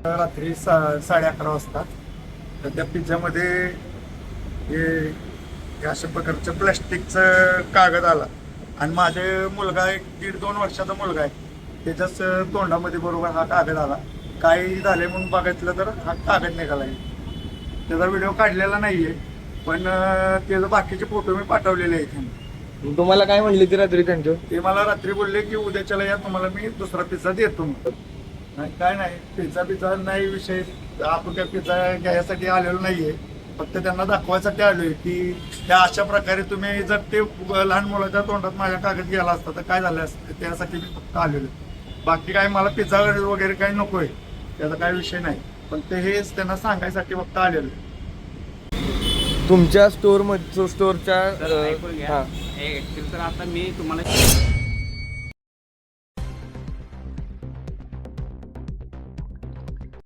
रात्री 11:30 वाजता. तर त्या पिझ्झामध्ये हे अशा प्रकारचं प्लॅस्टिकचं कागद आला आणि माझे मुलगा एक 1.5-2 वर्षाचा मुलगा आहे, त्याच्याच तोंडामध्ये बरोबर हा कागद आला. काही झाले म्हणून बघितलं तर हा कागद निघाला आहे. त्याचा व्हिडिओ काढलेला नाहीये, पण त्याचे बाकीचे फोटो मी पाठवलेले आहेत. तुम्हाला काय म्हणले ती रात्री त्यांच्या? ते मला रात्री बोलले की उद्याच्याला या, तुम्हाला मी दुसरा पिझ्झा देतो म्हणून. नाही काय नाही, पिझ्झा नाही विषय. आपण काय पिझ्झा घ्यायसाठी आलेलो नाहीये, फक्त त्यांना दाखवायसाठी आलोय की त्या अशा प्रकारे तुम्ही जर ते लहान मुलाच्या तोंडात माझ्या कागद गेला असता तर काय झालं असतं, त्यासाठी मी फक्त आलेलो. बाकी काय मला पिझ्झा वगैरे काही नकोय, त्याचा काही विषय नाही. पण ते हेच त्यांना सांगायसाठी फक्त आलेलो. तुमच्या स्टोरच्या तर ऐकून घ्या. ऍक्च्युअली तर आता मी तुम्हाला